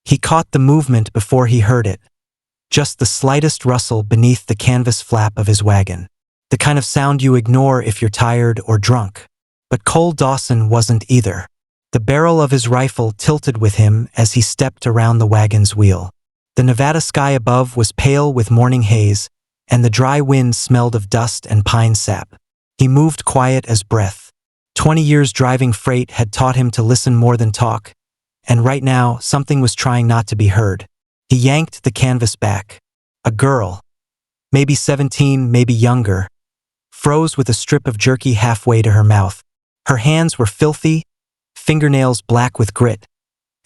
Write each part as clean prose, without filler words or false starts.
He caught the movement before he heard it. Just the slightest rustle beneath the canvas flap of his wagon. The kind of sound you ignore if you're tired or drunk. But Cole Dawson wasn't either. The barrel of his rifle tilted with him as he stepped around the wagon's wheel. The Nevada sky above was pale with morning haze, and the dry wind smelled of dust and pine sap. He moved quiet as breath. 20 years driving freight had taught him to listen more than talk, and right now something was trying not to be heard. He yanked the canvas back. A girl, maybe 17, maybe younger, froze with a strip of jerky halfway to her mouth. Her hands were filthy, fingernails black with grit,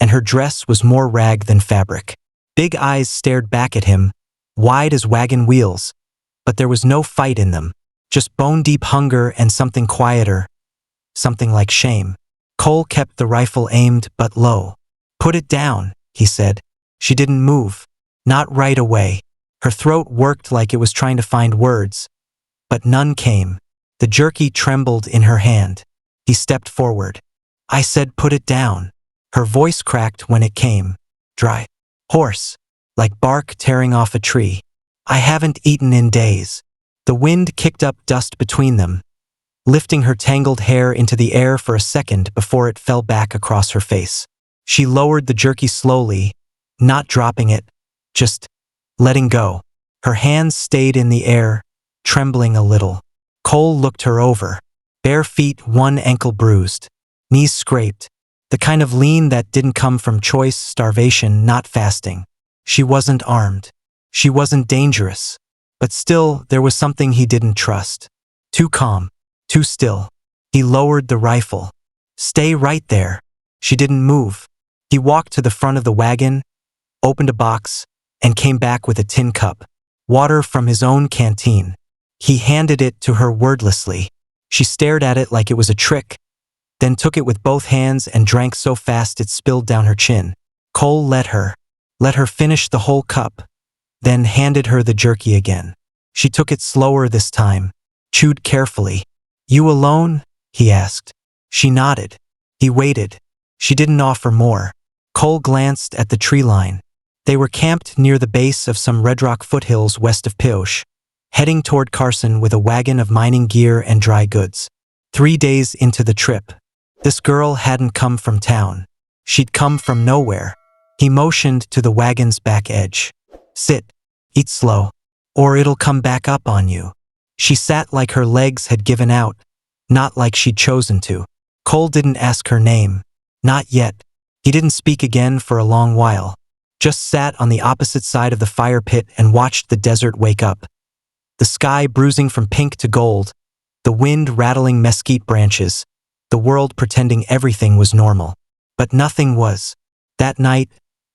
and her dress was more rag than fabric. Big eyes stared back at him, wide as wagon wheels, but there was no fight in them, just bone-deep hunger and something quieter, something like shame. Cole kept the rifle aimed but low. "Put it down," he said. She didn't move. Not right away. Her throat worked like it was trying to find words, but none came. The jerky trembled in her hand. He stepped forward. "I said put it down." Her voice cracked when it came. Dry. Hoarse. Like bark tearing off a tree. "I haven't eaten in days." The wind kicked up dust between them, lifting her tangled hair into the air for a second before it fell back across her face. She lowered the jerky slowly, not dropping it, just letting go. Her hands stayed in the air, trembling a little. Cole looked her over. Bare feet, one ankle bruised. Knees scraped. The kind of lean that didn't come from choice, starvation, not fasting. She wasn't armed. She wasn't dangerous. But still, there was something he didn't trust. Too calm. Too still. He lowered the rifle. "Stay right there." She didn't move. He walked to the front of the wagon, opened a box, and came back with a tin cup. Water from his own canteen. He handed it to her wordlessly. She stared at it like it was a trick, then took it with both hands and drank so fast it spilled down her chin. Cole let her finish the whole cup, then handed her the jerky again. She took it slower this time, chewed carefully. "You alone?" he asked. She nodded. He waited. She didn't offer more. Cole glanced at the tree line. They were camped near the base of some red rock foothills west of Pioche, heading toward Carson with a wagon of mining gear and dry goods. 3 days into the trip, this girl hadn't come from town. She'd come from nowhere. He motioned to the wagon's back edge. "Sit. Eat slow, or it'll come back up on you." She sat like her legs had given out, not like she'd chosen to. Cole didn't ask her name. Not yet. He didn't speak again for a long while. Just sat on the opposite side of the fire pit and watched the desert wake up. The sky bruising from pink to gold, the wind rattling mesquite branches, the world pretending everything was normal. But nothing was. That night,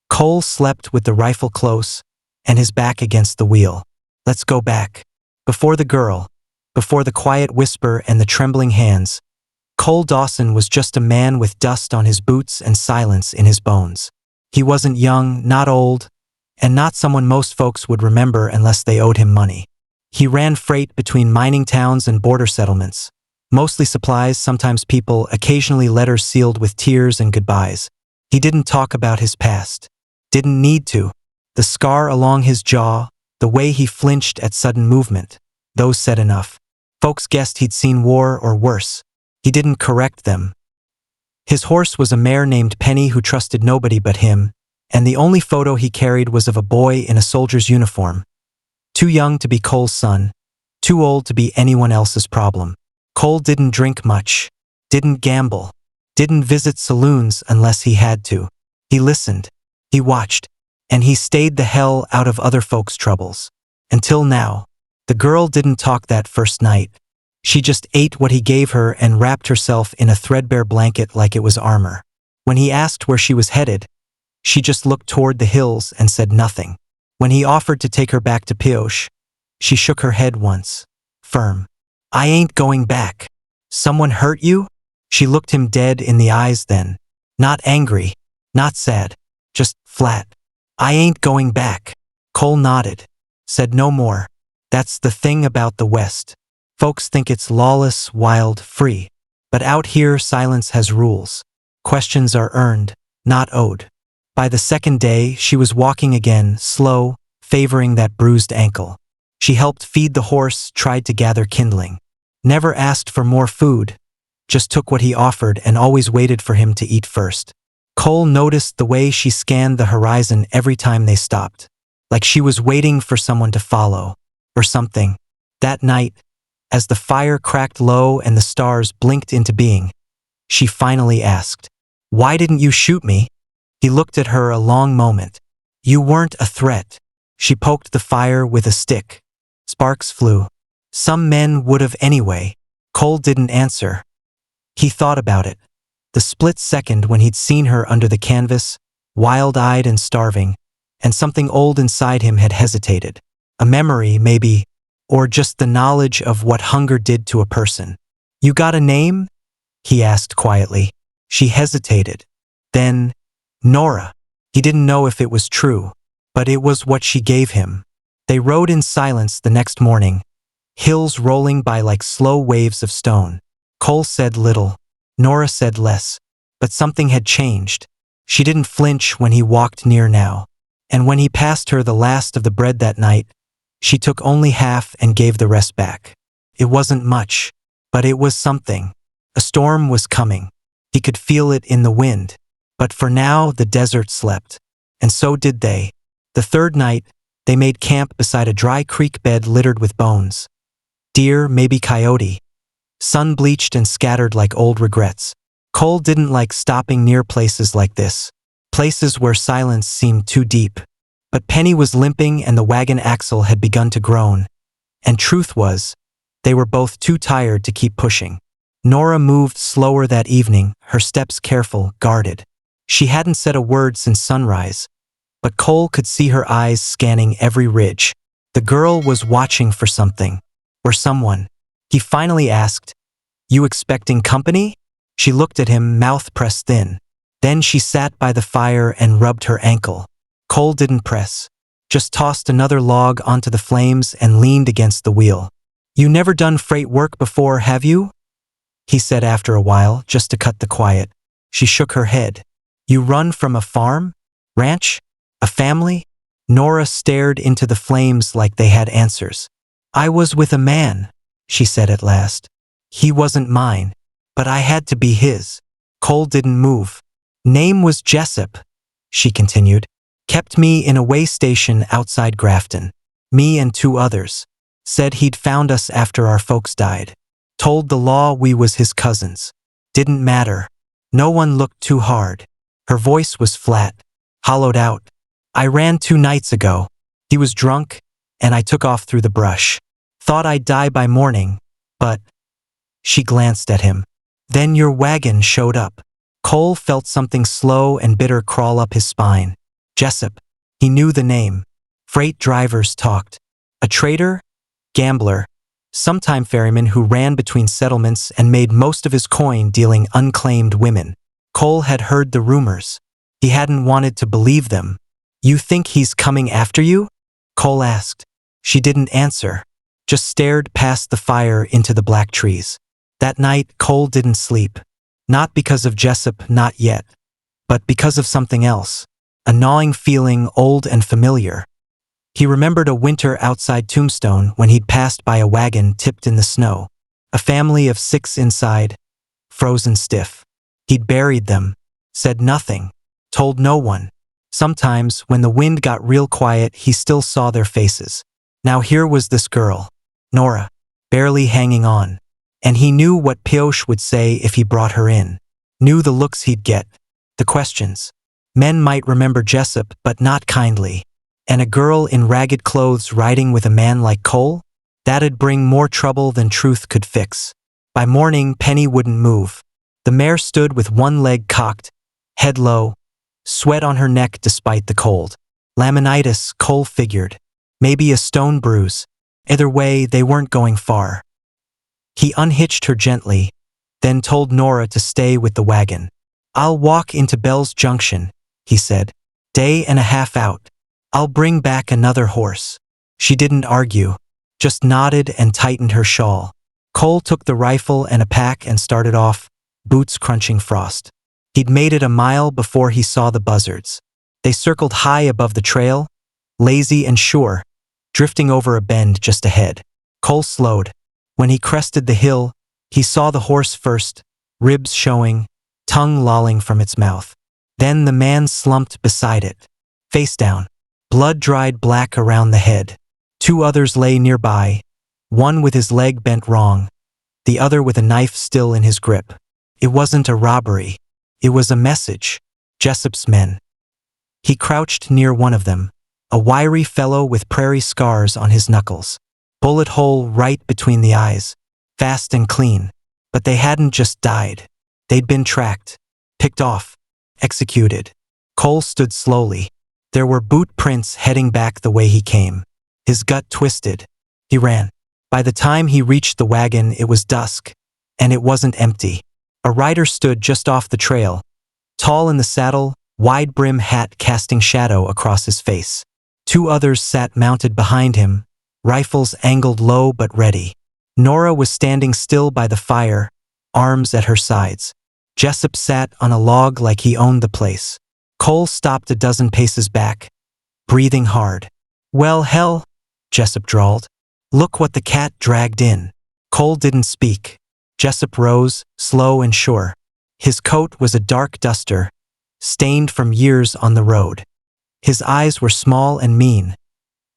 Cole slept with the rifle close and his back against the wheel. "Let's go back." Before the girl, before the quiet whisper and the trembling hands, Cole Dawson was just a man with dust on his boots and silence in his bones. He wasn't young, not old, and not someone most folks would remember unless they owed him money. He ran freight between mining towns and border settlements. Mostly supplies, sometimes people, occasionally letters sealed with tears and goodbyes. He didn't talk about his past. Didn't need to. The scar along his jaw, the way he flinched at sudden movement, those said enough. Folks guessed he'd seen war or worse. He didn't correct them. His horse was a mare named Penny who trusted nobody but him, and the only photo he carried was of a boy in a soldier's uniform. Too young to be Cole's son, too old to be anyone else's problem. Cole didn't drink much, didn't gamble, didn't visit saloons unless he had to. He listened, he watched, and he stayed the hell out of other folks' troubles. Until now. The girl didn't talk that first night. She just ate what he gave her and wrapped herself in a threadbare blanket like it was armor. When he asked where she was headed, she just looked toward the hills and said nothing. When he offered to take her back to Pioche, she shook her head once, firm. "I ain't going back." "Someone hurt you?" She looked him dead in the eyes then. Not angry, not sad, just flat. "I ain't going back." Cole nodded, said no more. That's the thing about the West. Folks think it's lawless, wild, free. But out here, silence has rules. Questions are earned, not owed. By the second day, she was walking again, slow, favoring that bruised ankle. She helped feed the horse, tried to gather kindling. Never asked for more food, just took what he offered and always waited for him to eat first. Cole noticed the way she scanned the horizon every time they stopped, like she was waiting for someone to follow, or something. That night, as the fire cracked low and the stars blinked into being, she finally asked, "Why didn't you shoot me?" He looked at her a long moment. "You weren't a threat." She poked the fire with a stick. Sparks flew. Some men would have anyway. Cole didn't answer. He thought about it. The split second when he'd seen her under the canvas, wild-eyed and starving, and something old inside him had hesitated. A memory, maybe, or just the knowledge of what hunger did to a person. "You got a name?" he asked quietly. She hesitated. Then, Nora. He didn't know if it was true, but it was what she gave him. They rode in silence the next morning, hills rolling by like slow waves of stone. Cole said little. Nora said less. But something had changed. She didn't flinch when he walked near now. And when he passed her the last of the bread that night, she took only half and gave the rest back. It wasn't much, but it was something. A storm was coming. He could feel it in the wind. But for now, the desert slept. And so did they. The third night, they made camp beside a dry creek bed littered with bones. Deer, maybe coyote. Sun-bleached and scattered like old regrets. Cole didn't like stopping near places like this. Places where silence seemed too deep. But Penny was limping and the wagon axle had begun to groan. And truth was, they were both too tired to keep pushing. Nora moved slower that evening, her steps careful, guarded. She hadn't said a word since sunrise, but Cole could see her eyes scanning every ridge. The girl was watching for something, or someone. He finally asked, "You expecting company?" She looked at him, mouth pressed thin. Then she sat by the fire and rubbed her ankle. Cole didn't press, just tossed another log onto the flames and leaned against the wheel. "You never done freight work before, have you?" he said after a while, just to cut the quiet. She shook her head. "You run from a farm? Ranch? A family?" Nora stared into the flames like they had answers. "I was with a man," she said at last. "He wasn't mine, but I had to be his." Cole didn't move. "Name was Jessup," she continued. "Kept me in a way station outside Grafton. Me and 2 others. Said he'd found us after our folks died. Told the law we was his cousins. Didn't matter. No one looked too hard." Her voice was flat, hollowed out. "I ran 2 nights ago. He was drunk, and I took off through the brush. Thought I'd die by morning, but..." She glanced at him. "Then your wagon showed up." Cole felt something slow and bitter crawl up his spine. Jessup. He knew the name. Freight drivers talked. A trader? Gambler. Sometime ferryman who ran between settlements and made most of his coin dealing unclaimed women. Cole had heard the rumors. He hadn't wanted to believe them. "You think he's coming after you?" Cole asked. She didn't answer, just stared past the fire into the black trees. That night, Cole didn't sleep. Not because of Jessup, not yet, but because of something else. A gnawing feeling, old and familiar. He remembered a winter outside Tombstone when he'd passed by a wagon tipped in the snow. A family of 6 inside, frozen stiff. He'd buried them, said nothing, told no one. Sometimes, when the wind got real quiet, he still saw their faces. Now here was this girl, Nora, barely hanging on. And he knew what Pioche would say if he brought her in. Knew the looks he'd get, the questions. Men might remember Jessup, but not kindly. And a girl in ragged clothes riding with a man like Cole? That'd bring more trouble than truth could fix. By morning, Penny wouldn't move. The mare stood with one leg cocked, head low, sweat on her neck despite the cold. Laminitis, Cole figured. Maybe a stone bruise. Either way, they weren't going far. He unhitched her gently, then told Nora to stay with the wagon. "I'll walk into Bell's Junction," he said. "Day and a half out. I'll bring back another horse." She didn't argue, just nodded and tightened her shawl. Cole took the rifle and a pack and started off, boots crunching frost. He'd made it a mile before he saw the buzzards. They circled high above the trail, lazy and sure, drifting over a bend just ahead. Cole slowed. When he crested the hill, he saw the horse first, ribs showing, tongue lolling from its mouth. Then the man slumped beside it, face down, blood dried black around the head. Two others lay nearby, one with his leg bent wrong, the other with a knife still in his grip. It wasn't a robbery. It was a message. Jessup's men. He crouched near one of them, a wiry fellow with prairie scars on his knuckles. Bullet hole right between the eyes, fast and clean. But they hadn't just died. They'd been tracked, picked off, executed. Cole stood slowly. There were boot prints heading back the way he came. His gut twisted. He ran. By the time he reached the wagon, it was dusk, and it wasn't empty. A rider stood just off the trail, tall in the saddle, wide-brim hat casting shadow across his face. Two others sat mounted behind him, rifles angled low but ready. Nora was standing still by the fire, arms at her sides. Jessup sat on a log like he owned the place. Cole stopped a dozen paces back, breathing hard. "Well, hell," Jessup drawled. "Look what the cat dragged in." Cole didn't speak. Jessup rose, slow and sure. His coat was a dark duster, stained from years on the road. His eyes were small and mean.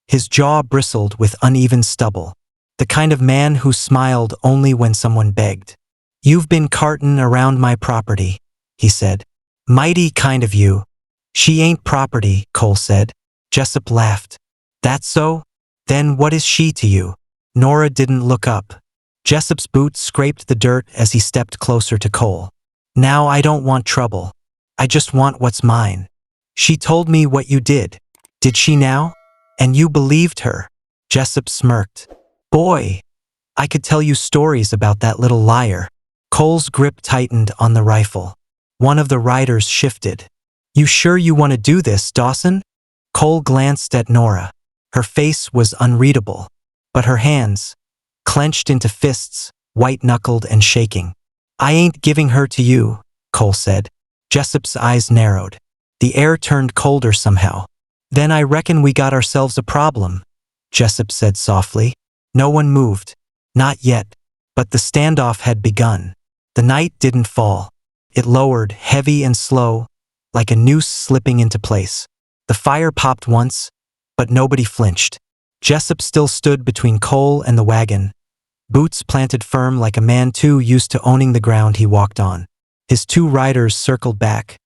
His jaw bristled with uneven stubble. The kind of man who smiled only when someone begged. "You've been cartin' around my property," he said. "Mighty kind of you." "She ain't property," Cole said. Jessup laughed. "That so? Then what is she to you?" Nora didn't look up. Jessup's boots scraped the dirt as he stepped closer to Cole. "Now I don't want trouble. I just want what's mine. She told me what you did. Did she now? And you believed her?" Jessup smirked. "Boy, I could tell you stories about that little liar." Cole's grip tightened on the rifle. One of the riders shifted. "You sure you want to do this, Dawson?" Cole glanced at Nora. Her face was unreadable, but her hands, clenched into fists, white-knuckled and shaking. "I ain't giving her to you," Cole said. Jessup's eyes narrowed. The air turned colder somehow. "Then I reckon we got ourselves a problem," Jessup said softly. No one moved. Not yet. But the standoff had begun. The night didn't fall. It lowered, heavy and slow, like a noose slipping into place. The fire popped once, but nobody flinched. Jessup still stood between Cole and the wagon, boots planted firm like a man too used to owning the ground he walked on. His two riders circled back,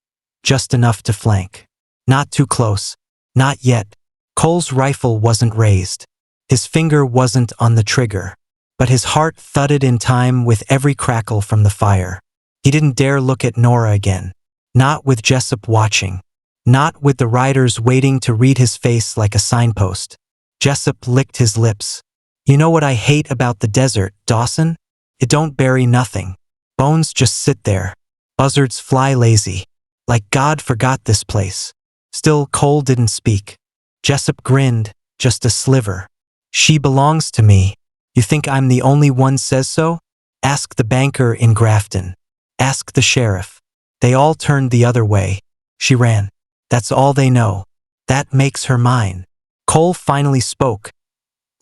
just enough to flank. Not too close. Not yet. Cole's rifle wasn't raised. His finger wasn't on the trigger, but his heart thudded in time with every crackle from the fire. He didn't dare look at Nora again. Not with Jessup watching. Not with the riders waiting to read his face like a signpost. Jessup licked his lips. "You know what I hate about the desert, Dawson? It don't bury nothing. Bones just sit there. Buzzards fly lazy. Like God forgot this place." Still, Cole didn't speak. Jessup grinned, just a sliver. "She belongs to me. You think I'm the only one says so? Ask the banker in Grafton. Ask the sheriff. They all turned the other way. She ran. That's all they know. That makes her mine." Cole finally spoke.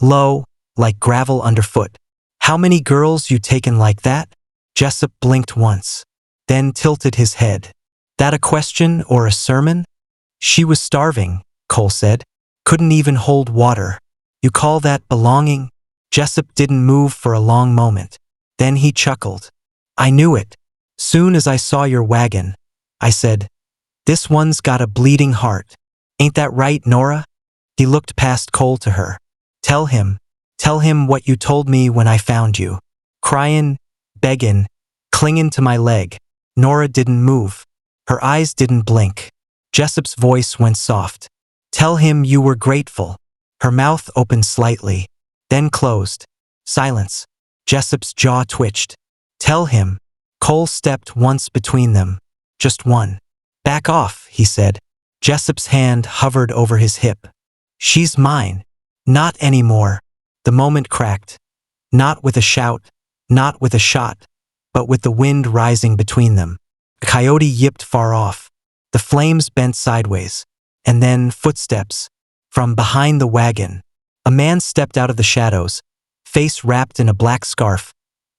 Low, like gravel underfoot. "How many girls you taken like that?" Jessup blinked once, then tilted his head. "That a question or a sermon?" "She was starving," Cole said. "Couldn't even hold water. You call that belonging?" Jessup didn't move for a long moment. Then he chuckled. "I knew it. Soon as I saw your wagon, I said, this one's got a bleeding heart. Ain't that right, Nora?" He looked past Cole to her. Tell him what you told me when I found you. Cryin', beggin', clingin' to my leg." Nora didn't move. Her eyes didn't blink. Jessup's voice went soft. "Tell him you were grateful." Her mouth opened slightly, then closed. Silence. Jessup's jaw twitched. "Tell him." Cole stepped once between them. Just one. "Back off," he said. Jessup's hand hovered over his hip. "She's mine." "Not anymore." The moment cracked. Not with a shout, not with a shot, but with the wind rising between them. A coyote yipped far off. The flames bent sideways. and then footsteps. From behind the wagon, a man stepped out of the shadows, face wrapped in a black scarf,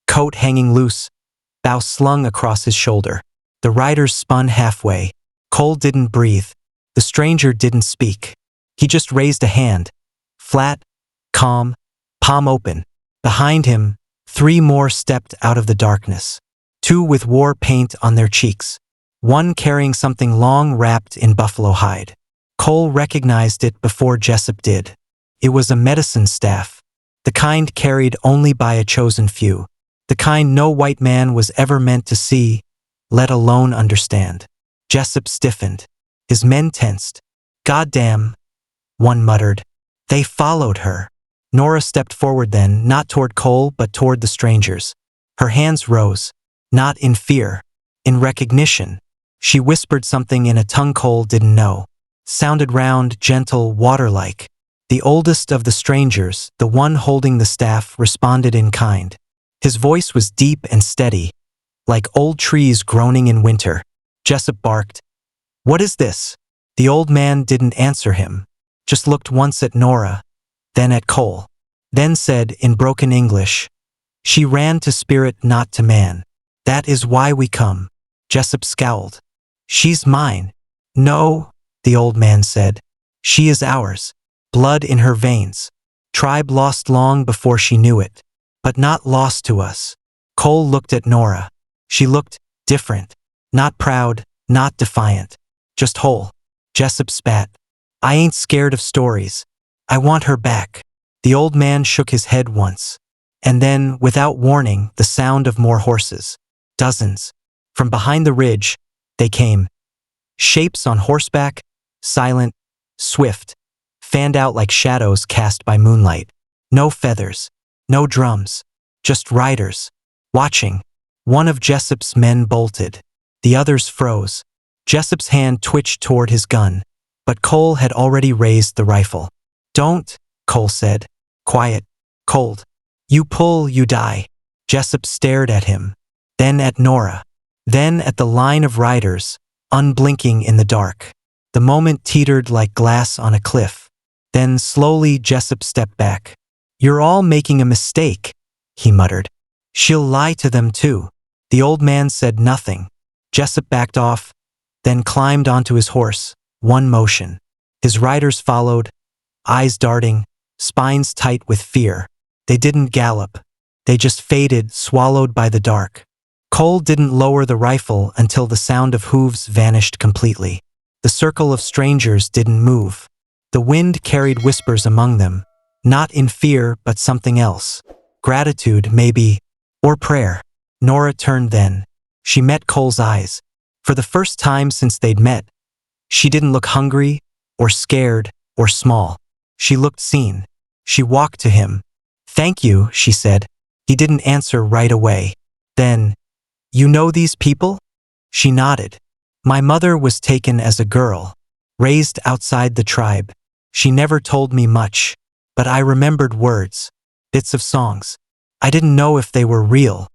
coat hanging loose, bow slung across his shoulder. The riders spun halfway. Cole didn't breathe. The stranger didn't speak. He just raised a hand, flat, calm, palm open. Behind him, 3 more stepped out of the darkness. 2 with war paint on their cheeks. 1 carrying something long wrapped in buffalo hide. Cole recognized it before Jessup did. It was a medicine staff, the kind carried only by a chosen few, the kind no white man was ever meant to see, let alone understand. Jessup stiffened. His men tensed. "Goddamn," one muttered. They followed her. Nora stepped forward then, not toward Cole but toward the strangers. Her hands rose, not in fear, in recognition. She whispered something in a tongue Cole didn't know. Sounded round, gentle, water-like. The oldest of the strangers, the one holding the staff, responded in kind. His voice was deep and steady, like old trees groaning in winter. Jessup barked, "What is this?" The old man didn't answer him, just looked once at Nora, then at Cole, then said in broken English, "She ran to spirit, not to man. That is why we come." Jessup scowled. "She's mine." "No," the old man said. "She is ours. Blood in her veins. Tribe lost long before she knew it, but not lost to us." Cole looked at Nora. She looked different. Not proud, not defiant. Just whole. Jessup spat. "I ain't scared of stories. I want her back." The old man shook his head once. And then, without warning, the sound of more horses. Dozens. From behind the ridge, they came. Shapes on horseback, silent, swift, fanned out like shadows cast by moonlight. No feathers, no drums, just riders, watching. One of Jessup's men bolted. The others froze. Jessup's hand twitched toward his gun, but Cole had already raised the rifle. "Don't," Cole said. Quiet, cold. "You pull, you die." Jessup stared at him, then at Nora, then at the line of riders, unblinking in the dark. The moment teetered like glass on a cliff. Then slowly Jessup stepped back. "You're all making a mistake," he muttered. "She'll lie to them too." The old man said nothing. Jessup backed off, then climbed onto his horse, one motion. His riders followed, eyes darting, spines tight with fear. They didn't gallop. They just faded, swallowed by the dark. Cole didn't lower the rifle until the sound of hooves vanished completely. The circle of strangers didn't move. The wind carried whispers among them, not in fear but something else. Gratitude, maybe, or prayer. Nora turned then. She met Cole's eyes. For the first time since they'd met, she didn't look hungry, or scared, or small. She looked seen. She walked to him. "Thank you," she said. He didn't answer right away. Then, "You know these people?" She nodded. "My mother was taken as a girl, raised outside the tribe. She never told me much, but I remembered words, bits of songs. I didn't know if they were real.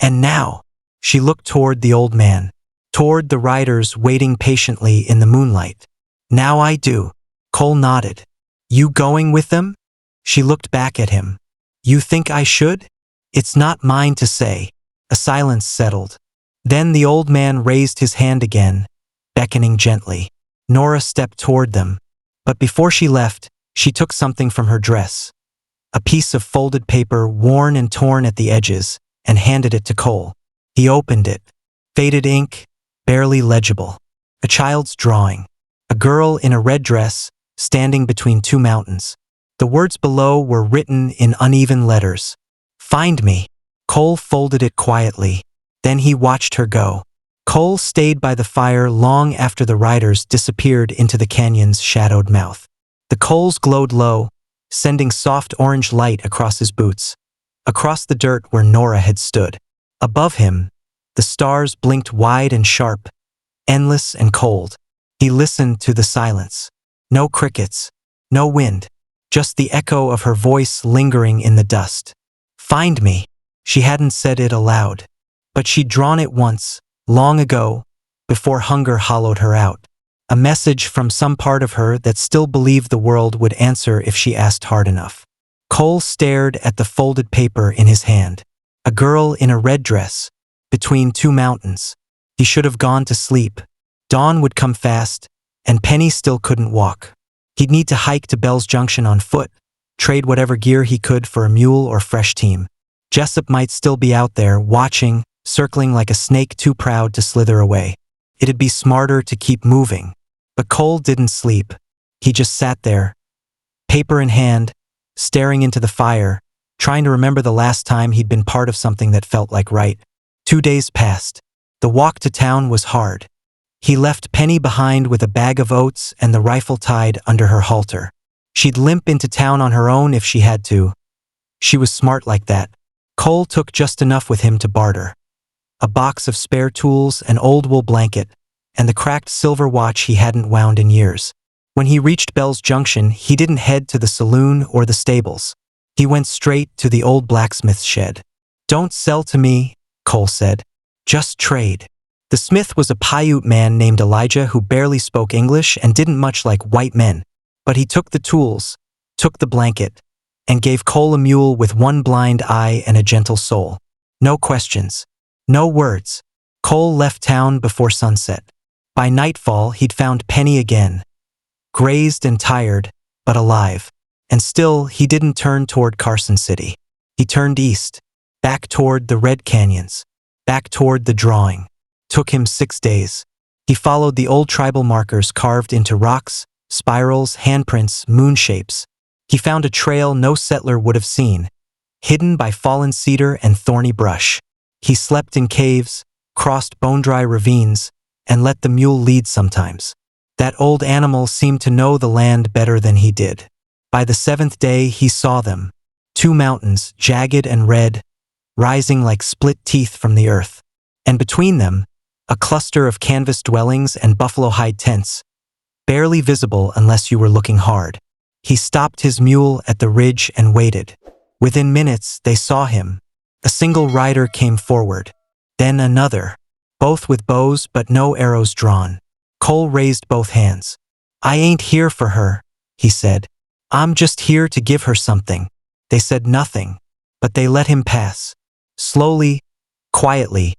And now," she looked toward the old man, toward the riders waiting patiently in the moonlight. "Now I do." Cole nodded. "You going with them?" She looked back at him. "You think I should?" "It's not mine to say." A silence settled. Then the old man raised his hand again, beckoning gently. Nora stepped toward them. But before she left, she took something from her dress. A piece of folded paper worn and torn at the edges, and handed it to Cole. He opened it. Faded ink, barely legible. A child's drawing. A girl in a red dress, standing between 2 mountains. The words below were written in uneven letters. "Find me." Cole folded it quietly. Then he watched her go. Cole stayed by the fire long after the riders disappeared into the canyon's shadowed mouth. The coals glowed low, sending soft orange light across his boots, across the dirt where Nora had stood. Above him, the stars blinked wide and sharp, endless and cold. He listened to the silence. No crickets, no wind, just the echo of her voice lingering in the dust. "Find me." She hadn't said it aloud, but she'd drawn it once, long ago, before hunger hollowed her out. A message from some part of her that still believed the world would answer if she asked hard enough. Cole stared at the folded paper in his hand. A girl in a red dress, between two mountains. He should have gone to sleep. Dawn would come fast, and Penny still couldn't walk. He'd need to hike to Bell's Junction on foot, trade whatever gear he could for a mule or fresh team. Jessup might still be out there, watching, circling like a snake too proud to slither away. It'd be smarter to keep moving. But Cole didn't sleep. He just sat there, paper in hand, staring into the fire, trying to remember the last time he'd been part of something that felt like right. 2 days passed. The walk to town was hard. He left Penny behind with a bag of oats and the rifle tied under her halter. She'd limp into town on her own if she had to. She was smart like that. Cole took just enough with him to barter. A box of spare tools, an old wool blanket, and the cracked silver watch he hadn't wound in years. When he reached Bell's Junction, he didn't head to the saloon or the stables. He went straight to the old blacksmith's shed. "Don't sell to me," Cole said. "Just trade." The smith was a Paiute man named Elijah who barely spoke English and didn't much like white men. But he took the tools, took the blanket, and gave Cole a mule with one blind eye and a gentle soul. No questions. No words. Cole left town before sunset. By nightfall, he'd found Penny again. Grazed and tired, but alive. And still, he didn't turn toward Carson City. He turned east, back toward the Red Canyons, back toward the drawing. Took him 6 days. He followed the old tribal markers carved into rocks, spirals, handprints, moon shapes. He found a trail no settler would have seen, hidden by fallen cedar and thorny brush. He slept in caves, crossed bone-dry ravines, and let the mule lead sometimes. That old animal seemed to know the land better than he did. By the 7th day, he saw them. 2 mountains, jagged and red, rising like split teeth from the earth. And between them, a cluster of canvas dwellings and buffalo hide tents, barely visible unless you were looking hard. He stopped his mule at the ridge and waited. Within minutes, they saw him. A single rider came forward, then another, both with bows but no arrows drawn. Cole raised both hands. "I ain't here for her," he said. "I'm just here to give her something." They said nothing, but they let him pass. Slowly, quietly,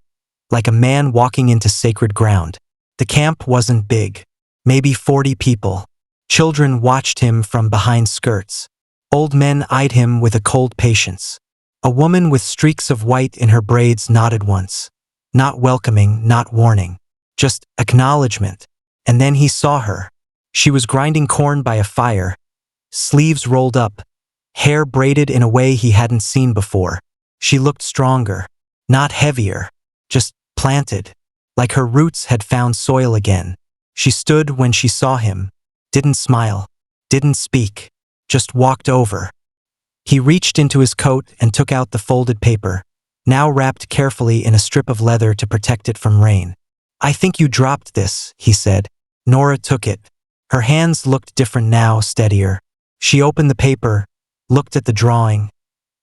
like a man walking into sacred ground. The camp wasn't big, maybe 40 people. Children watched him from behind skirts. Old men eyed him with a cold patience. A woman with streaks of white in her braids nodded once. Not welcoming, not warning, just acknowledgement. And then he saw her. She was grinding corn by a fire, sleeves rolled up, hair braided in a way he hadn't seen before. She looked stronger, not heavier, just planted, like her roots had found soil again. She stood when she saw him, didn't smile, didn't speak, just walked over. He reached into his coat and took out the folded paper, now wrapped carefully in a strip of leather to protect it from rain. "I think you dropped this," he said. Nora took it. Her hands looked different now, steadier. She opened the paper, looked at the drawing,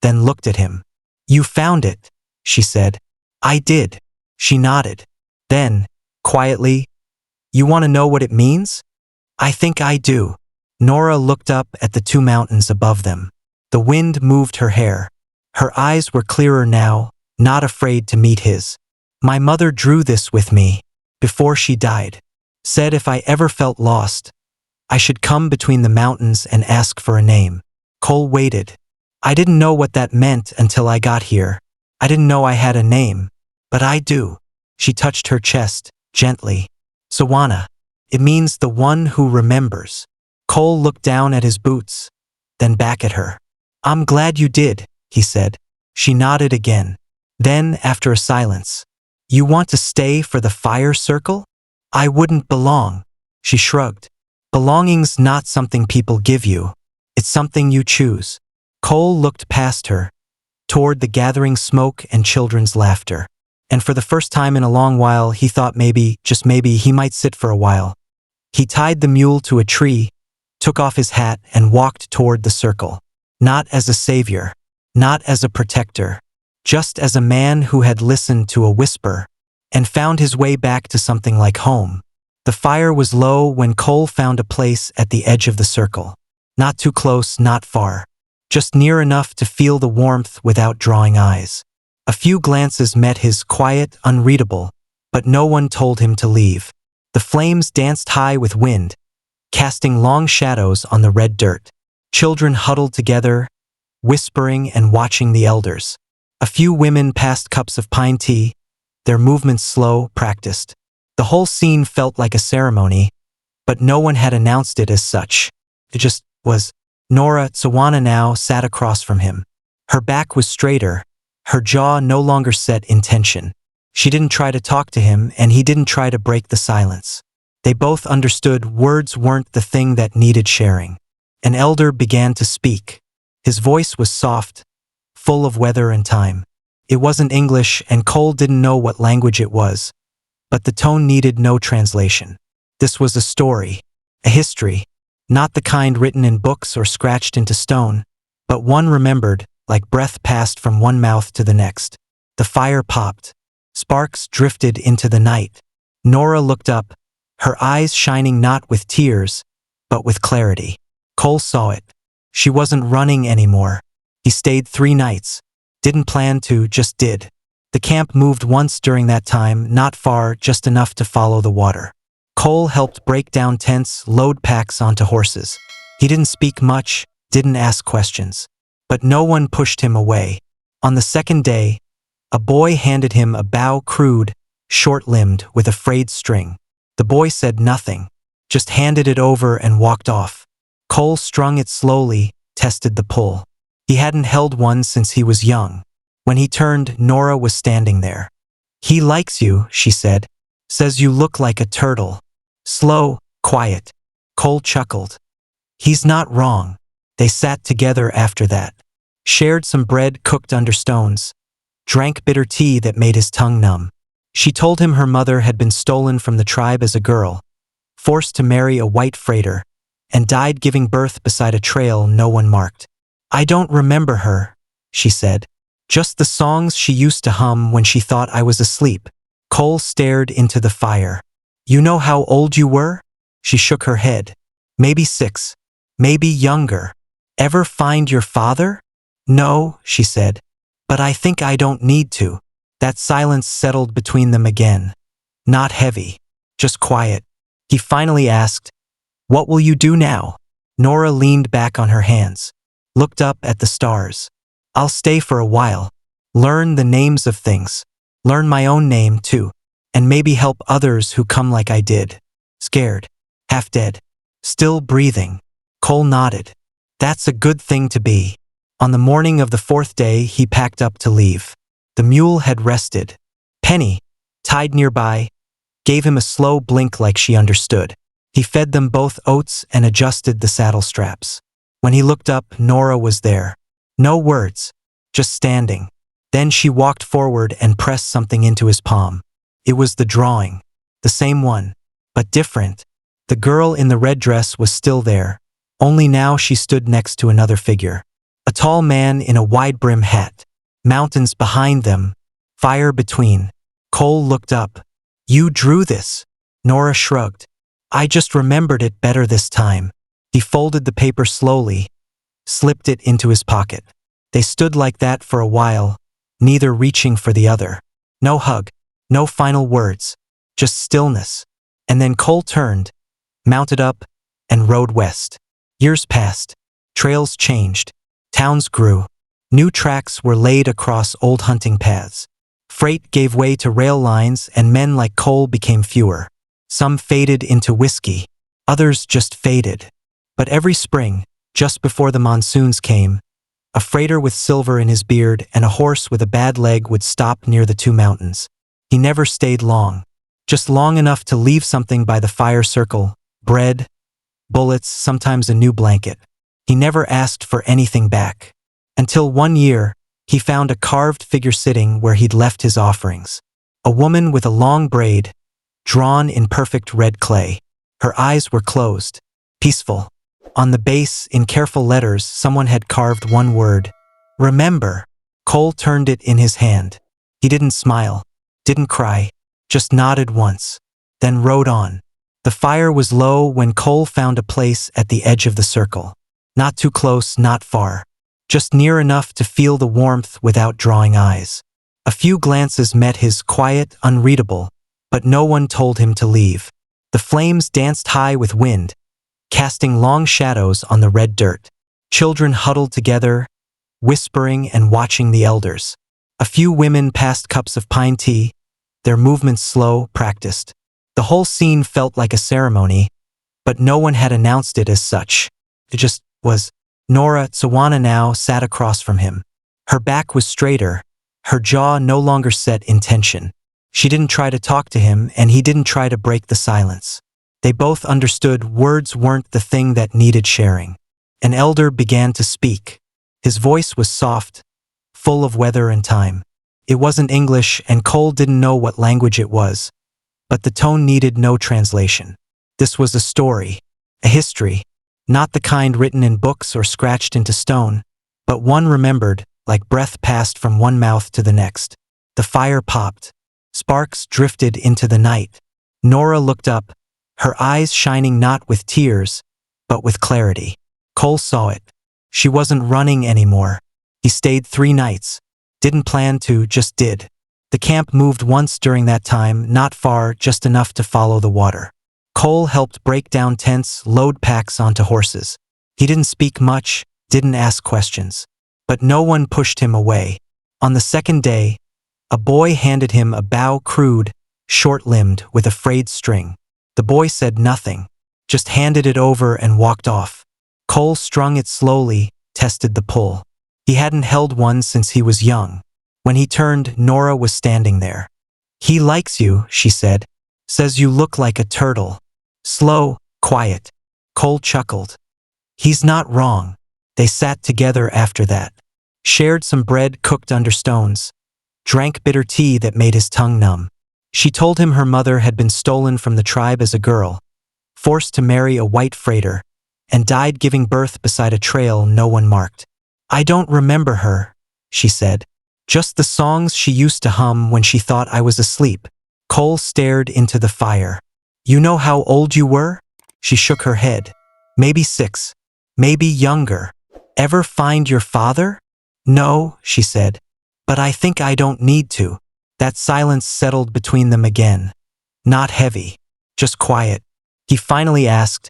then looked at him. "You found it," she said. "I did." She nodded. Then, quietly, "You want to know what it means?" "I think I do." Nora looked up at the 2 mountains above them. The wind moved her hair. Her eyes were clearer now, not afraid to meet his. "My mother drew this with me, before she died. Said if I ever felt lost, I should come between the mountains and ask for a name." Cole waited. "I didn't know what that meant until I got here. I didn't know I had a name. But I do." She touched her chest, gently. "Sawana. It means the one who remembers." Cole looked down at his boots, then back at her. "I'm glad you did," he said. She nodded again. Then, after a silence, "You want to stay for the fire circle?" "I wouldn't belong." She shrugged. "Belonging's not something people give you. It's something you choose." Cole looked past her, toward the gathering smoke and children's laughter. And for the first time in a long while, he thought maybe, just maybe, he might sit for a while. He tied the mule to a tree, took off his hat, and walked toward the circle. Not as a savior, not as a protector, just as a man who had listened to a whisper and found his way back to something like home. The fire was low when Cole found a place at the edge of the circle. Not too close, not far. Just near enough to feel the warmth without drawing eyes. A few glances met his, quiet, unreadable, but no one told him to leave. The flames danced high with wind, casting long shadows on the red dirt. Children huddled together, whispering and watching the elders. A few women passed cups of pine tea, their movements slow, practiced. The whole scene felt like a ceremony, but no one had announced it as such. It just was. Nora, Tsawana now, sat across from him. Her back was straighter, her jaw no longer set in tension. She didn't try to talk to him, and he didn't try to break the silence. They both understood words weren't the thing that needed sharing. An elder began to speak. His voice was soft, full of weather and time. It wasn't English, and Cole didn't know what language it was, but the tone needed no translation. This was a story, a history, not the kind written in books or scratched into stone, but one remembered, like breath passed from one mouth to the next. The fire popped. Sparks drifted into the night. Nora looked up, her eyes shining not with tears, but with clarity. Cole saw it. She wasn't running anymore. He stayed 3 nights. Didn't plan to, just did. The camp moved once during that time, not far, just enough to follow the water. Cole helped break down tents, load packs onto horses. He didn't speak much, didn't ask questions. But no one pushed him away. On the second day, a boy handed him a bow, crude, short-limbed, with a frayed string. The boy said nothing, just handed it over and walked off. Cole strung it slowly, tested the pull. He hadn't held one since he was young. When he turned, Nora was standing there. "He likes you," she said. "Says you look like a turtle. Slow, quiet." Cole chuckled. He's not wrong. They sat together after that. Shared some bread cooked under stones. Drank bitter tea that made his tongue numb. She told him her mother had been stolen from the tribe as a girl, forced to marry a white freighter, and died giving birth beside a trail no one marked. "I don't remember her," she said. "Just the songs she used to hum when she thought I was asleep." Cole stared into the fire. "You know how old you were?" She shook her head. "Maybe 6. Maybe younger. Ever find your father?" "No," she said. "But I think I don't need to." That silence settled between them again. Not heavy, just quiet. He finally asked, "What will you do now?" Nora leaned back on her hands, looked up at the stars. "I'll stay for a while. Learn the names of things. Learn my own name, too. And maybe help others who come like I did. Scared. Half dead. Still breathing." Cole nodded. "That's a good thing to be." On the morning of the 4th day, he packed up to leave. The mule had rested. Penny, tied nearby, gave him a slow blink like she understood. He fed them both oats and adjusted the saddle straps. When he looked up, Nora was there. No words, just standing. Then she walked forward and pressed something into his palm. It was the drawing. The same one, but different. The girl in the red dress was still there, only now she stood next to another figure. A tall man in a wide-brim hat. Mountains behind them. Fire between. Cole looked up. "You drew this?" Nora shrugged. "I just remembered it better this time." He folded the paper slowly, slipped it into his pocket. They stood like that for a while, neither reaching for the other. No hug, no final words, just stillness. And then Cole turned, mounted up, and rode west. Years passed. Trails changed. Towns grew. New tracks were laid across old hunting paths. Freight gave way to rail lines, and men like Cole became fewer. Some faded into whiskey. Others just faded. But every spring, just before the monsoons came, a freighter with silver in his beard and a horse with a bad leg would stop near the 2 mountains. He never stayed long. Just long enough to leave something by the fire circle. Bread, bullets, sometimes a new blanket. He never asked for anything back. Until one year, he found a carved figure sitting where he'd left his offerings. A woman with a long braid, drawn in perfect red clay. Her eyes were closed, peaceful. On the base, in careful letters, someone had carved one word. "Remember." Cole turned it in his hand. He didn't smile, didn't cry, just nodded once, then rode on. The fire was low when Cole found a place at the edge of the circle. Not too close, not far. Just near enough to feel the warmth without drawing eyes. A few glances met his, quiet, unreadable, but no one told him to leave. The flames danced high with wind, casting long shadows on the red dirt. Children huddled together, whispering and watching the elders. A few women passed cups of pine tea, their movements slow, practiced. The whole scene felt like a ceremony, but no one had announced it as such. It just was. Nora, Tsawana now, sat across from him. Her back was straighter, her jaw no longer set in tension. She didn't try to talk to him, and he didn't try to break the silence. They both understood words weren't the thing that needed sharing. An elder began to speak. His voice was soft, full of weather and time. It wasn't English, and Cole didn't know what language it was, but the tone needed no translation. This was a story, a history, not the kind written in books or scratched into stone, but one remembered, like breath passed from one mouth to the next. The fire popped. Sparks drifted into the night. Nora looked up, her eyes shining not with tears, but with clarity. Cole saw it. She wasn't running anymore. He stayed 3 nights. Didn't plan to, just did. The camp moved once during that time, not far, just enough to follow the water. Cole helped break down tents, load packs onto horses. He didn't speak much, didn't ask questions. But no one pushed him away. On the second day, a boy handed him a bow, crude, short-limbed, with a frayed string. The boy said nothing, just handed it over and walked off. Cole strung it slowly, tested the pull. He hadn't held one since he was young. When he turned, Nora was standing there. "He likes you," she said. "Says you look like a turtle. Slow, quiet." Cole chuckled. He's not wrong. They sat together after that. Shared some bread cooked under stones. Drank bitter tea that made his tongue numb. She told him her mother had been stolen from the tribe as a girl, forced to marry a white freighter, and died giving birth beside a trail no one marked. "I don't remember her," she said. "Just the songs she used to hum when she thought I was asleep." Cole stared into the fire. "You know how old you were?" She shook her head. "Maybe 6. Maybe younger. Ever find your father?" "No," she said. "But I think I don't need to." That silence settled between them again. Not heavy, just quiet. He finally asked,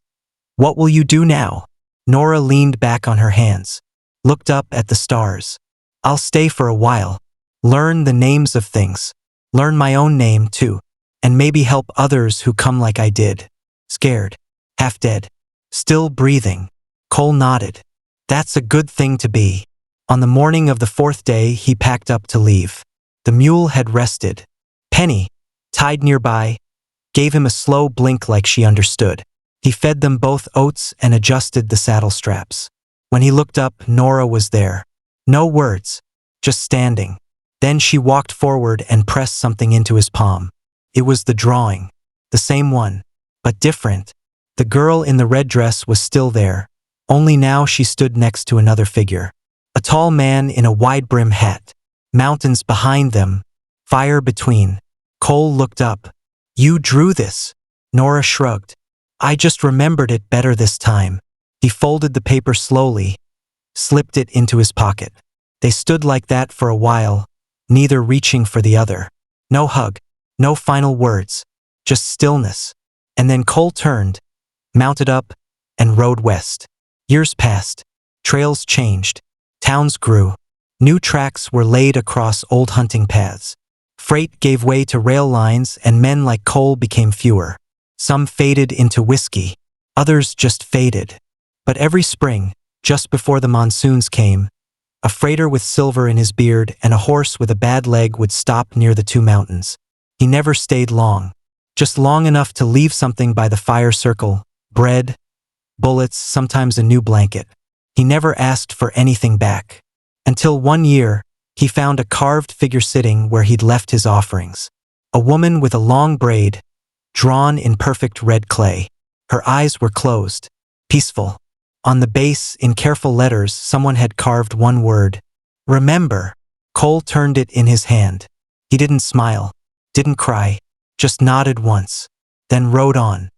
"What will you do now?" Nora leaned back on her hands, looked up at the stars. "I'll stay for a while. Learn the names of things. Learn my own name, too. And maybe help others who come like I did. Scared. Half dead. Still breathing." Cole nodded. "That's a good thing to be." On the morning of the 4th day, he packed up to leave. The mule had rested. Penny, tied nearby, gave him a slow blink like she understood. He fed them both oats and adjusted the saddle straps. When he looked up, Nora was there. No words, just standing. Then she walked forward and pressed something into his palm. It was the drawing. The same one, but different. The girl in the red dress was still there, only now she stood next to another figure. A tall man in a wide-brim hat. Mountains behind them, fire between. Cole looked up. "You drew this?" Nora shrugged. "I just remembered it better this time." He folded the paper slowly, slipped it into his pocket. They stood like that for a while, neither reaching for the other. No hug, no final words, just stillness. And then Cole turned, mounted up, and rode west. Years passed. Trails changed. Towns grew. New tracks were laid across old hunting paths. Freight gave way to rail lines, and men like Cole became fewer. Some faded into whiskey. Others just faded. But every spring, just before the monsoons came, a freighter with silver in his beard and a horse with a bad leg would stop near the 2 mountains. He never stayed long. Just long enough to leave something by the fire circle. Bread, bullets, sometimes a new blanket. He never asked for anything back. Until one year, he found a carved figure sitting where he'd left his offerings. A woman with a long braid, drawn in perfect red clay. Her eyes were closed, peaceful. On the base, in careful letters, someone had carved one word. "Remember." Cole turned it in his hand. He didn't smile, didn't cry, just nodded once, then rode on.